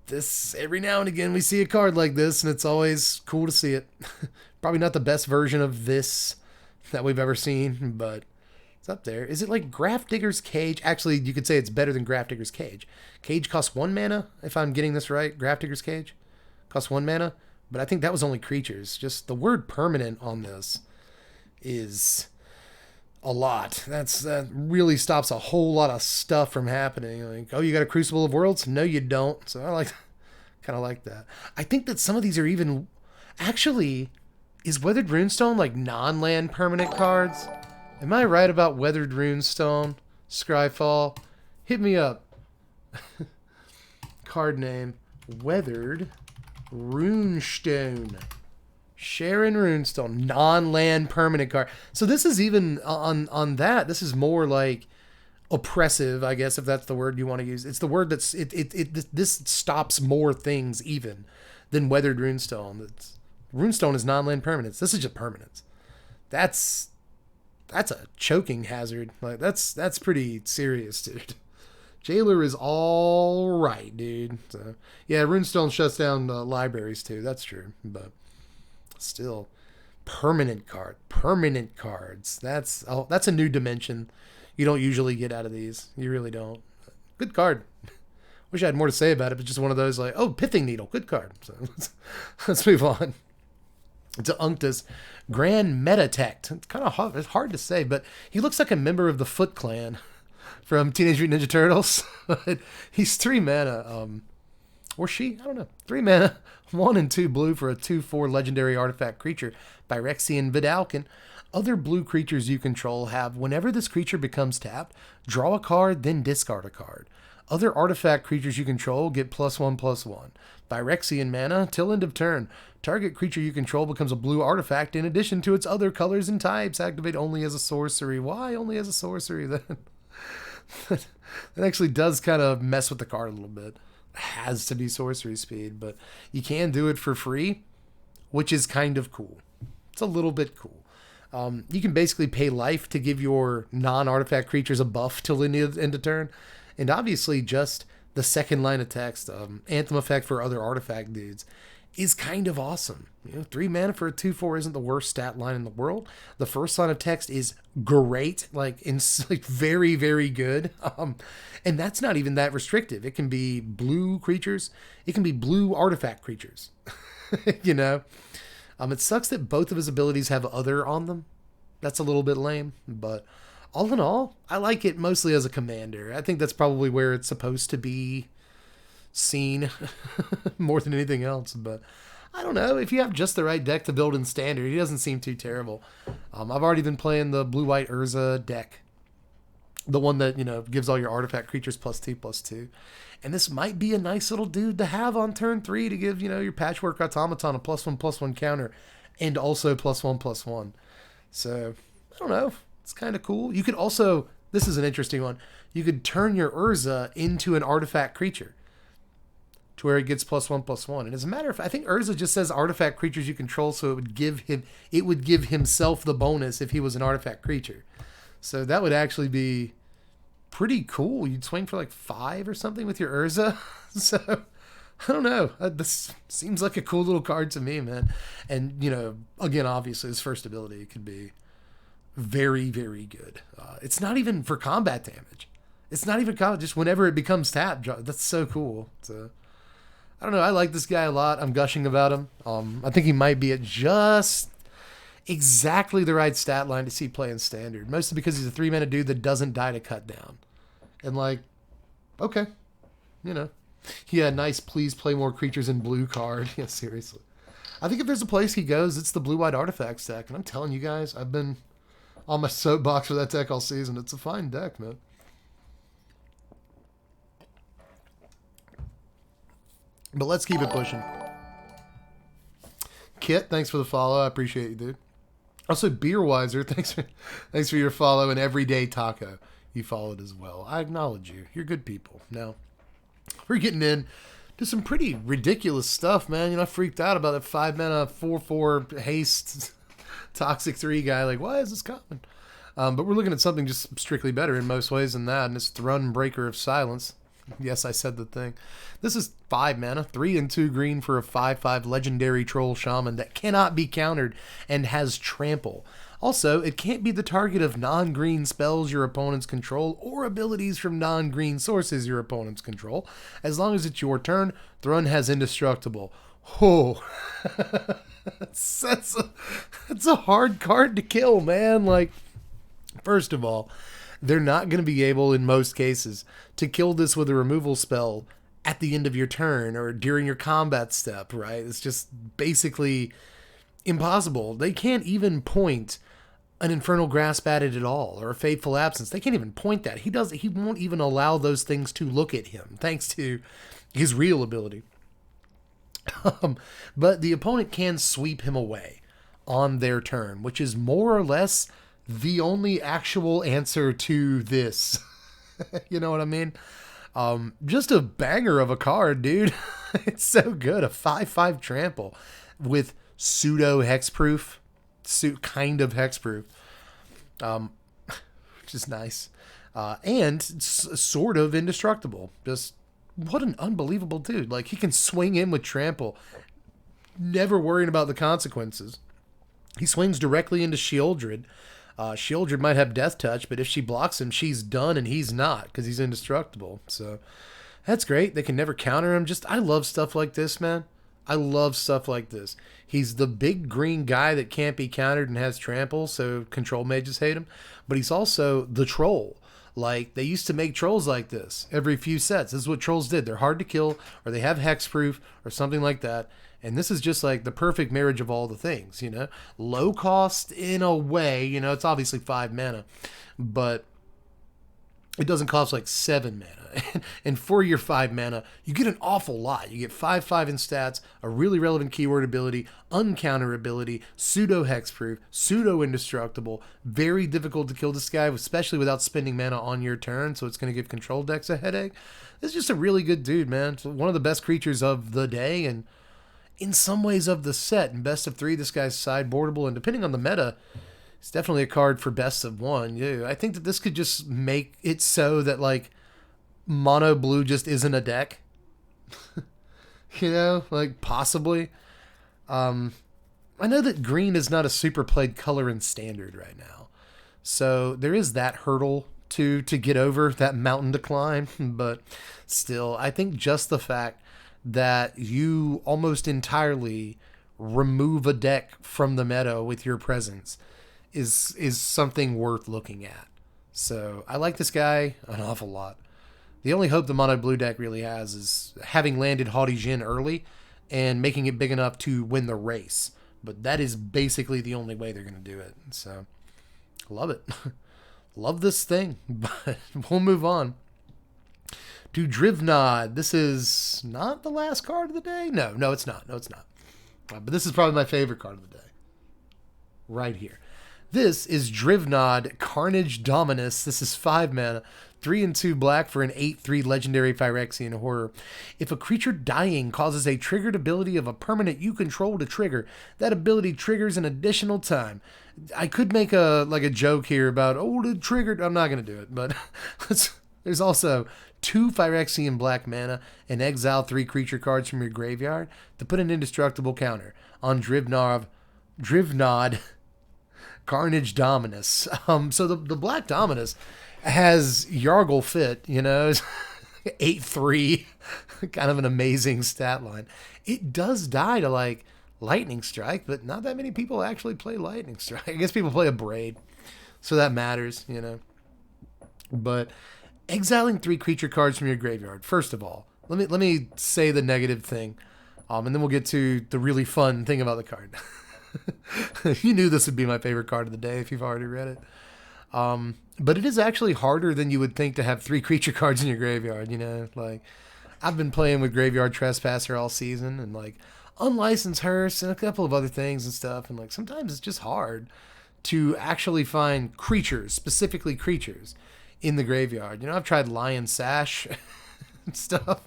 this, every now and again, we see a card like this, and it's always cool to see it. Probably not the best version of this that we've ever seen, but it's up there. Is it like Grafdigger's Cage? Actually, you could say it's better than Grafdigger's Cage. Cage costs 1 mana, if I'm getting this right. Grafdigger's Cage costs 1 mana, but I think that was only creatures. Just the word permanent on this is a lot. That really stops a whole lot of stuff from happening. Like, oh, you got a Crucible of Worlds? No, you don't. So I kind of like that. I think that some of these are even... Actually, is Weathered Runestone like non-land permanent cards? Am I right about Weathered Runestone? Scryfall? Hit me up. Card name. Weathered Runestone. Sharon Runestone. Non-land permanent card. So this is even on that. This is more like oppressive, I guess, if that's the word you want to use. It's the word that's... This stops more things even than Weathered Runestone. Runestone is non-land permanence. This is just permanence. That's a choking hazard. Like that's pretty serious, dude. Jailer is all right, dude. So, yeah, Runestone shuts down libraries too. That's true, but still, permanent cards. That's a new dimension. You don't usually get out of these. You really don't. Good card. Wish I had more to say about it, but just one of those like, oh, Pithing Needle, good card. So let's move on. It's an Unctus Grand Metatect. It's kind of it's hard to say, but he looks like a member of the Foot Clan from Teenage Mutant Ninja Turtles. He's 3 mana. Or she? I don't know. 3 mana, 1 and 2 blue for a 2/4 legendary artifact creature. Phyrexian Vidalcan. Other blue creatures you control have, whenever this creature becomes tapped, draw a card, then discard a card. Other artifact creatures you control get +1/+1. Phyrexian mana, till end of turn. Target creature you control becomes a blue artifact in addition to its other colors and types. Activate only as a sorcery. Why only as a sorcery then? That actually does kind of mess with the card a little bit. It has to be sorcery speed, but you can do it for free, which is kind of cool. It's a little bit cool. You can basically pay life to give your non-artifact creatures a buff till end of turn. And obviously just the second line of text, Anthem effect for other artifact dudes. is kind of awesome. 3 mana for a 2/4 isn't the worst stat line in the world. The first line of text is great, like very, very good. And that's not even that restrictive. It can be blue creatures. It can be blue artifact creatures. It sucks that both of his abilities have other on them. That's a little bit lame, but all in all, I like it mostly as a commander. I think that's probably where it's supposed to be seen more than anything else, but I don't know. If you have just the right deck to build in standard, he doesn't seem too terrible. I've already been playing the blue-white Urza deck, the one that gives all your artifact creatures +2/+2, and this might be a nice little dude to have on turn 3 to give your Patchwork Automaton a +1/+1 counter and also +1/+1. So I don't know, it's kind of cool. You could also, this is an interesting one, you could turn your Urza into an artifact creature to where it gets +1/+1. And as a matter of fact, I think Urza just says artifact creatures you control, so it would give himself the bonus if he was an artifact creature. So that would actually be pretty cool. You'd swing for like 5 or something with your Urza. So I don't know. This seems like a cool little card to me, man. And again, obviously his first ability could be very, very good. It's not even for combat damage. It's not even combat. Just whenever it becomes tapped, that's so cool. So I don't know. I like this guy a lot. I'm gushing about him. I think he might be at just exactly the right stat line to see play in standard. Mostly because he's a 3-mana dude that doesn't die to cut down. And okay, yeah, nice. Please play more creatures in blue card. Yeah, seriously. I think if there's a place he goes, it's the blue-white artifacts deck. And I'm telling you guys, I've been on my soapbox for that deck all season. It's a fine deck, man. But let's keep it pushing. Kit, thanks for the follow. I appreciate you, dude. Also, Beerwiser, thanks for your follow. And Everyday Taco, you followed as well. I acknowledge you. You're good people. Now, we're getting in to some pretty ridiculous stuff, man. I freaked out about that 5-mana 4/4 haste Toxic 3 guy. Like, why is this coming? But we're looking at something just strictly better in most ways than that, and it's Thrun, Breaker of Silence. Yes, I said the thing. This is 5 mana, 3 and 2 green for a 5/5 legendary troll shaman that cannot be countered and has trample. Also, it can't be the target of non-green spells your opponents control or abilities from non-green sources your opponents control. As long as it's your turn, Thrun has indestructible. Oh, that's a hard card to kill, man. Like, first of all, they're not going to be able, in most cases, to kill this with a removal spell at the end of your turn or during your combat step, right? It's just basically impossible. They can't even point an Infernal Grasp at it at all, or a Fateful Absence. They can't even point that. He won't even allow those things to look at him, thanks to his real ability. But the opponent can sweep him away on their turn, which is more or less the only actual answer to this. You know what I mean? Just a banger of a card, dude. It's so good. A 5/5 trample with pseudo hexproof, kind of hexproof, which is nice, and sort of indestructible. Just what an unbelievable dude! Like, he can swing in with trample, never worrying about the consequences. He swings directly into Shieldred. Shieldred might have Death Touch, but if she blocks him, she's done, and he's not, because he's indestructible. So that's great. They can never counter him. I love stuff like this, man. I love stuff like this. He's the big green guy that can't be countered and has trample, so control mages hate him. But he's also the troll. Like, they used to make trolls like this every few sets. This is what trolls did. They're hard to kill, or they have hexproof, or something like that. And this is just like the perfect marriage of all the things, Low cost in a way, it's obviously 5 mana, but it doesn't cost like 7 mana. And for your 5 mana, you get an awful lot. You get 5/5 in stats, a really relevant keyword ability, uncounter ability, pseudo hexproof, pseudo indestructible. Very difficult to kill this guy, especially without spending mana on your turn, so it's going to give control decks a headache. This is just a really good dude, man. It's one of the best creatures of the day, and in some ways of the set. In best of 3, this guy's sideboardable, and depending on the meta, it's definitely a card for best of 1. Yeah, I think that this could just make it so that, like, mono blue just isn't a deck. Like, possibly. I know that green is not a super played color in Standard right now. So there is that hurdle to get over, that mountain to climb. But still, I think just the fact that you almost entirely remove a deck from the meta with your presence is something worth looking at. So I like this guy an awful lot. The only hope the mono blue deck really has is having landed Haughty Jin early and making it big enough to win the race. But that is basically the only way they're going to do it. So, love it. Love this thing. But we'll move on to Drivnod. This is not the last card of the day. No, it's not. But this is probably my favorite card of the day. Right here. This is Drivnod Carnage Dominus. This is 5 mana, 3 and 2 black for an 8/3 legendary Phyrexian horror. If a creature dying causes a triggered ability of a permanent you control to trigger, that ability triggers an additional time. I could make a joke here about, it triggered. I'm not going to do it, but there's also 2 Phyrexian black mana and exile 3 creature cards from your graveyard to put an indestructible counter on Drivnod Carnage Dominus. So the Black Dominus has Yargle Fit, 8/3, kind of an amazing stat line. It does die to Lightning Strike, but not that many people actually play Lightning Strike. I guess people play a Braid, so that matters, But exiling 3 creature cards from your graveyard. First of all, let me say the negative thing, and then we'll get to the really fun thing about the card. You knew this would be my favorite card of the day if you've already read it. But it is actually harder than you would think to have 3 creature cards in your graveyard, I've been playing with Graveyard Trespasser all season and Unlicensed Hearse and a couple of other things and stuff, and sometimes it's just hard to actually find creatures, specifically creatures, in the graveyard. I've tried Lion Sash and stuff,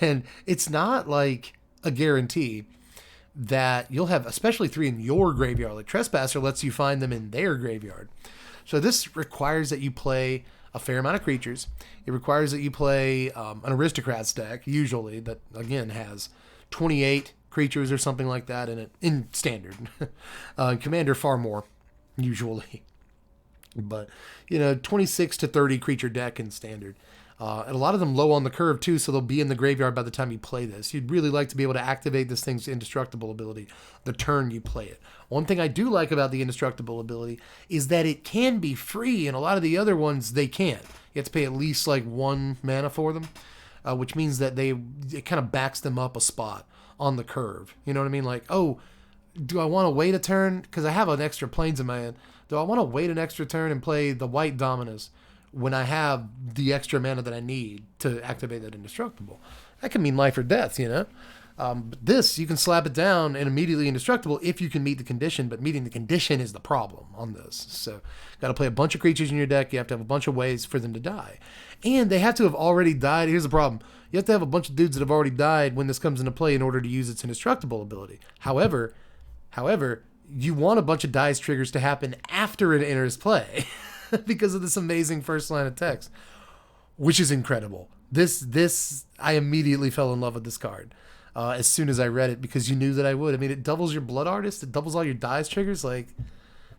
and it's not a guarantee that you'll have especially 3 in your graveyard. Trespasser lets you find them in their graveyard. So this requires that you play a fair amount of creatures. It requires that you play an Aristocrats deck, usually, that, again, has 28 creatures or something like that in it, in Standard. Commander, far more, usually. But, 26 to 30 creature deck in Standard. And a lot of them low on the curve, too, so they'll be in the graveyard by the time you play this. You'd really like to be able to activate this thing's indestructible ability the turn you play it. One thing I do like about the indestructible ability is that it can be free, and a lot of the other ones, they can't. You have to pay at least 1 mana for them, which means that it kind of backs them up a spot on the curve. You know what I mean? Do I want to wait a turn? Because I have an extra Plains in my hand. Do I want to wait an extra turn and play the White Dominus when I have the extra mana that I need to activate that indestructible? That can mean life or death, But this, you can slap it down and immediately indestructible if you can meet the condition, but meeting the condition is the problem on this. So, got to play a bunch of creatures in your deck. You have to have a bunch of ways for them to die. And they have to have already died. Here's the problem. You have to have a bunch of dudes that have already died when this comes into play in order to use its indestructible ability. However, you want a bunch of dice triggers to happen after it enters play. Because of this amazing first line of text, which is incredible. This I immediately fell in love with this card as soon as I read it, because you knew that I would. I mean, it doubles your Blood Artist, it doubles all your dice triggers.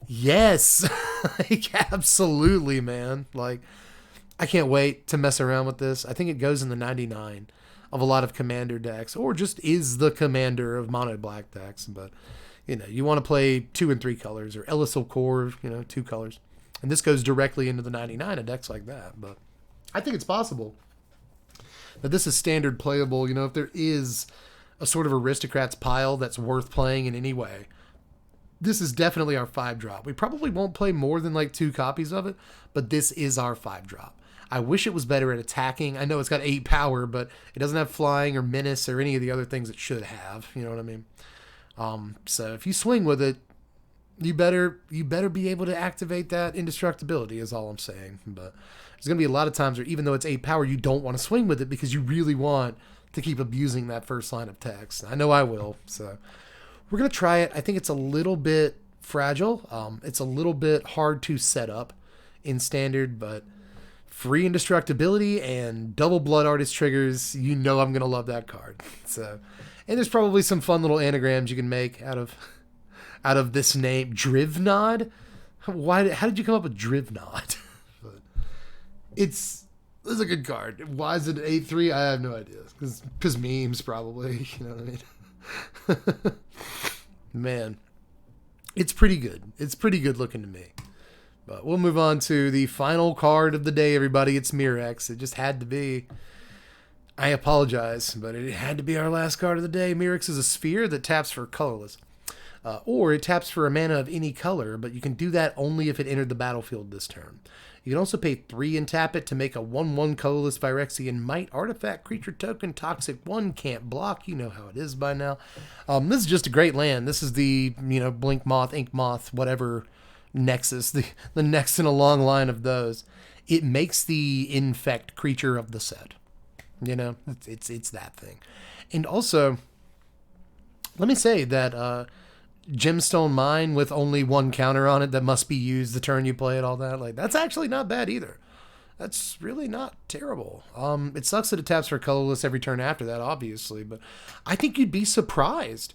Yes, absolutely, man. I can't wait to mess around with this. I think it goes in the 99 of a lot of Commander decks, or just is the commander of mono black decks. But you want to play 2 and 3 colors, or Elisal Core, 2 colors. And this goes directly into the 99 of decks like that. But I think it's possible that this is Standard playable. If there is a sort of Aristocrats pile that's worth playing in any way, this is definitely our 5-drop. We probably won't play more than 2 copies of it, but this is our 5-drop. I wish it was better at attacking. I know it's got 8 power, but it doesn't have flying or menace or any of the other things it should have. You know what I mean? So if you swing with it, you better be able to activate that indestructibility, is all I'm saying. But there's going to be a lot of times where, even though it's 8 power, you don't want to swing with it because you really want to keep abusing that first line of text. I know I will. So we're going to try it. I think it's a little bit fragile. It's a little bit hard to set up in Standard, but free indestructibility and double Blood Artist triggers, I'm going to love that card. So And there's probably some fun little anagrams you can make out of this name, Drivnod. How did you come up with Drivnod? But it's a good card. Why is it 8/3? I have no idea. Because memes, probably. You know what I mean? Man, it's pretty good. It's pretty good looking to me. But we'll move on to the final card of the day, everybody. It's Mirax. It just had to be. I apologize, but it had to be our last card of the day. Mirax is a sphere that taps for colorless. Or it taps for a mana of any color, but you can do that only if it entered the battlefield this turn. You can also pay 3 and tap it to make a 1/1 colorless Phyrexian Might artifact creature token, toxic 1, can't block. You know how it is by now. This is just a great land. This is the, Blink Moth, Ink Moth, whatever Nexus, the next in a long line of those. It makes the infect creature of the set. It's that thing. And also, let me say that Gemstone Mine with only 1 counter on it that must be used the turn you play it, all that, that's actually not bad either. That's really not terrible. It sucks that it taps for colorless every turn after that, obviously, but I think you'd be surprised,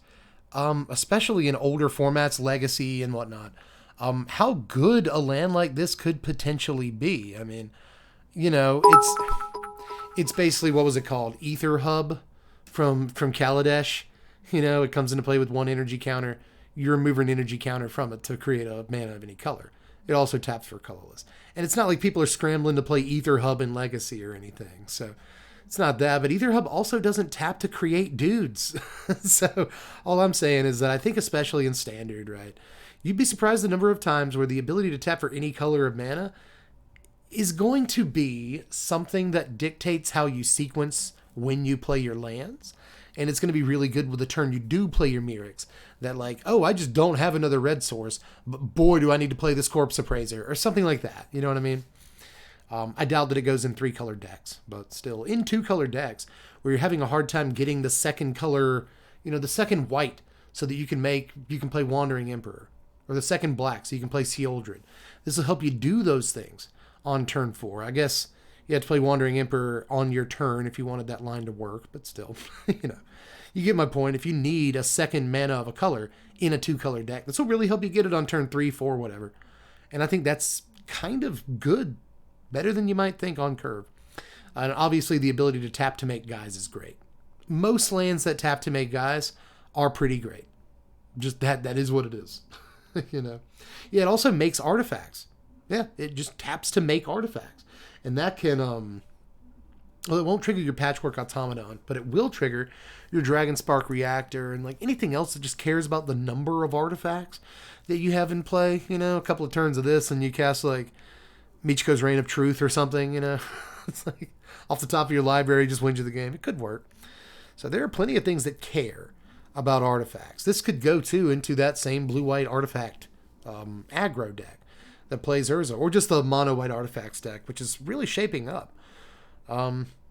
especially in older formats, Legacy and whatnot, how good a land like this could potentially be. I mean, it's basically, what was it called? Ether Hub from Kaladesh. It comes into play with 1 energy counter. You remove an energy counter from it to create a mana of any color. It also taps for colorless. And it's not like people are scrambling to play Ether Hub in Legacy or anything. So it's not that. But Ether Hub also doesn't tap to create dudes. So all I'm saying is that I think especially in Standard, right, you'd be surprised the number of times where the ability to tap for any color of mana is going to be something that dictates how you sequence when you play your lands. And it's going to be really good with the turn you do play your Mirax. That I just don't have another red source, but boy, do I need to play this Corpse Appraiser, or something like that. You know what I mean? I doubt that it goes in 3-color decks, but still, in 2-color decks, where you're having a hard time getting the second color, the second white, so that you can play Wandering Emperor, or the second black, so you can play Seoldred. This will help you do those things on turn 4. I guess you have to play Wandering Emperor on your turn if you wanted that line to work, but still, you get my point. If you need a second mana of a color in a 2-color deck, this will really help you get it on turn 3, 4, whatever. And I think that's kind of good, better than you might think on curve. And obviously the ability to tap to make guys is great. Most lands that tap to make guys are pretty great. Just that is what it is. Yeah, it also makes artifacts. Yeah, it just taps to make artifacts. And that can, it won't trigger your Patchwork Automaton, but it will trigger your Dragon Spark Reactor and anything else that just cares about the number of artifacts that you have in play. A couple of turns of this and you cast Michiko's Reign of Truth or something, It's off the top of your library, just wins you the game. It could work. So there are plenty of things that care about artifacts. This could go too into that same blue-white artifact aggro deck that plays Urza, or just the mono-white artifacts deck, which is really shaping up.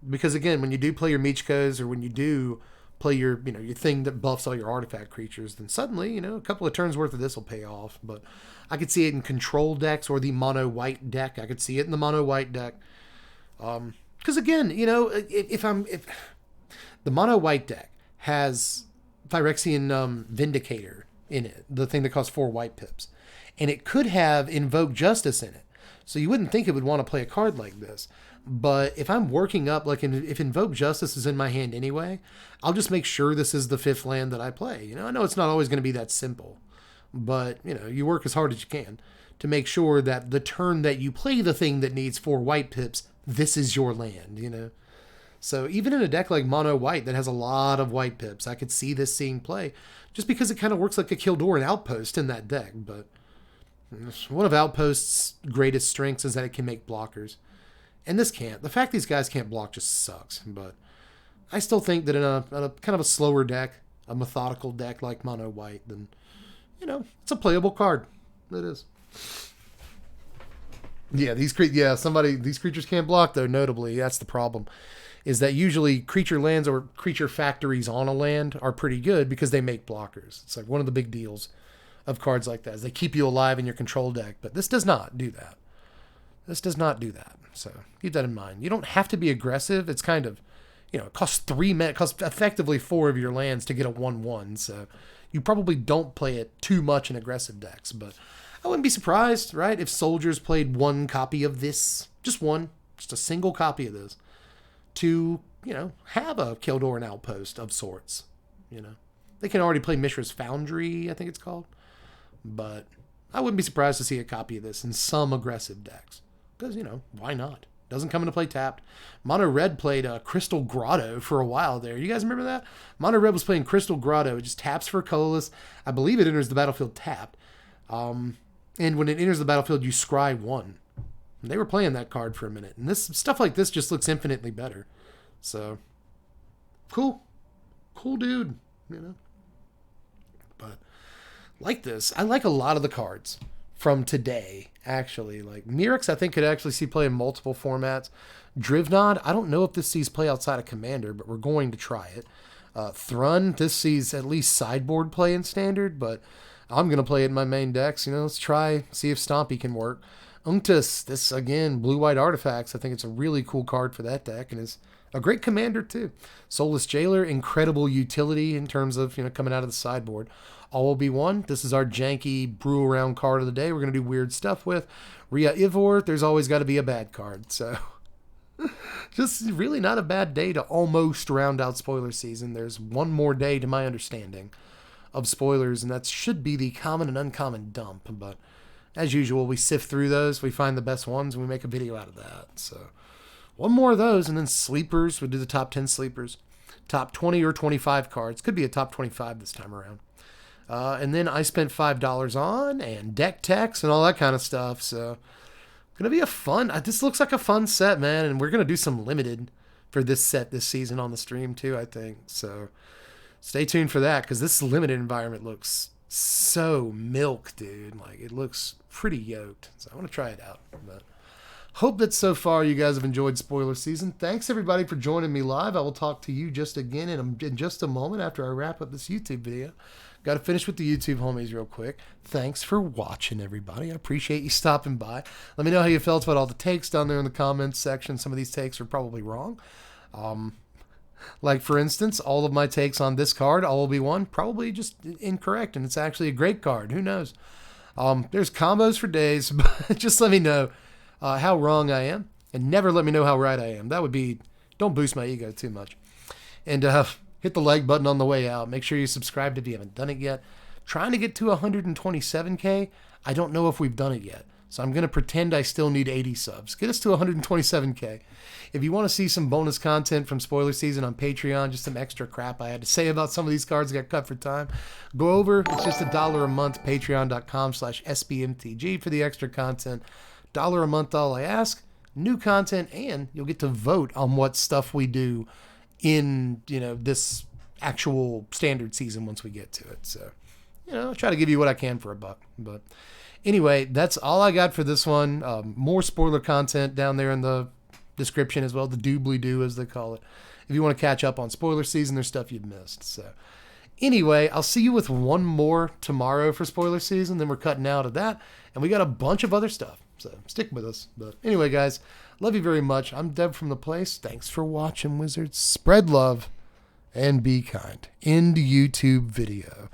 Because again, when you do play your Michikos, or when you do play your, your thing that buffs all your artifact creatures, then suddenly, a couple of turns worth of this will pay off. But I could see it in control decks or the mono-white deck. I could see it in the mono-white deck. Because again, if the mono-white deck has Phyrexian Vindicator in it, the thing that costs 4 white pips. And it could have Invoke Justice in it. So you wouldn't think it would want to play a card like this. But if I'm working up, if Invoke Justice is in my hand anyway, I'll just make sure this is the 5th land that I play. I know it's not always going to be that simple. But, you work as hard as you can to make sure that the turn that you play the thing that needs 4 white pips, this is your land, So even in a deck like Mono White that has a lot of white pips, I could see this seeing play. Just because it kind of works like a Kildoran Outpost in that deck, but one of Outpost's greatest strengths is that it can make blockers. And this can't. The fact these guys can't block just sucks. But I still think that in a kind of a slower deck, a methodical deck like Mono White, then, it's a playable card. It is. Yeah, these creatures can't block, though, notably. That's the problem. Is that usually creature lands or creature factories on a land are pretty good because they make blockers. It's one of the big deals of cards like that is they keep you alive in your control deck, but this does not do that. This does not do that. So keep that in mind. You don't have to be aggressive. It's kind of, you know, it costs 3 mana, it costs effectively 4 of your lands to get a 1/1. So you probably don't play it too much in aggressive decks, but I wouldn't be surprised, right, if Soldiers played 1 copy of this, just a single copy of this, to, you know, have a Kildoran Outpost of sorts, you know. They can already play Mishra's Foundry, I think it's called, but I wouldn't be surprised to see a copy of this in some aggressive decks, because, you know, why not? Doesn't come into play tapped. Mono Red played Crystal Grotto for a while there. You guys remember that? Mono Red was playing Crystal Grotto. It just taps for colorless. I believe it enters the battlefield tapped. And when it enters the battlefield, you scry 1. And they were playing that card for a minute. And this stuff like this just looks infinitely better. So, cool. Cool dude, you know. But, like this. I like a lot of the cards from today, actually. Like, Mirax, I think, could actually see play in multiple formats. Drivnod, I don't know if this sees play outside of Commander, but we're going to try it. Thrun, this sees at least sideboard play in Standard, but I'm going to play it in my main decks. You know, let's try, see if Stompy can work. Unctus, this, again, blue-white artifacts. I think it's a really cool card for that deck, and is a great commander, too. Soulless Jailer, incredible utility in terms of, you know, coming out of the sideboard. All will be one. This is our janky brew around card of the day. We're going to do weird stuff with. Rhea Ivor, there's always got to be a bad card, so just really not a bad day to almost round out spoiler season. There's one more day, to my understanding, of spoilers, and that should be the common and uncommon dump. But as usual, we sift through those, we find the best ones, and we make a video out of that. So one more of those, and then sleepers. We do the top 10 sleepers, top 20 or 25 cards. Could be a top 25 this time around. And then I spent $5 on and deck techs and all that kind of stuff. So gonna be a fun. This looks like a fun set, man, and we're gonna do some limited for this set this season on the stream too, I think. So stay tuned for that, because this limited environment looks so milk, dude. Like, it looks pretty yoked. So I want to try it out. But hope that so far you guys have enjoyed spoiler season. Thanks everybody for joining me live. I will talk to you just again in just a moment after I wrap up this YouTube video. Got to finish with the YouTube homies real quick. Thanks for watching, everybody. I appreciate you stopping by. Let me know how you felt about all the takes down there in the comments section. Some of these takes are probably wrong. Like, for instance, all of my takes on this card, All Will Be One, probably just incorrect, and it's actually a great card. Who knows? There's combos for days, but just let me know how wrong I am, and never let me know how right I am. That would be, don't boost my ego too much. And hit the like button on the way out. Make sure you subscribe if you haven't done it yet. Trying to get to 127K. I don't know if we've done it yet, so I'm going to pretend I still need 80 subs. Get us to 127K. If you want to see some bonus content from spoiler season on Patreon, just some extra crap I had to say about some of these cards that got cut for time, go over. It's just $1 a month, patreon.com/SBMTG for the extra content. $1 a month, all I ask. New content, and you'll get to vote on what stuff we do in, you know, this actual standard season once we get to it. So, you know, I'll try to give you what I can for $1. But anyway, that's all I got for this one. More spoiler content down there in the description as well, the doobly-doo as they call it. If you want to catch up on spoiler season, there's stuff you've missed. So anyway, I'll see you with one more tomorrow for spoiler season. Then we're cutting out of that, and we got a bunch of other stuff. So stick with us. But anyway, guys, love you very much. I'm Deb from The Place. Thanks for watching, Wizards. Spread love and be kind. End YouTube video.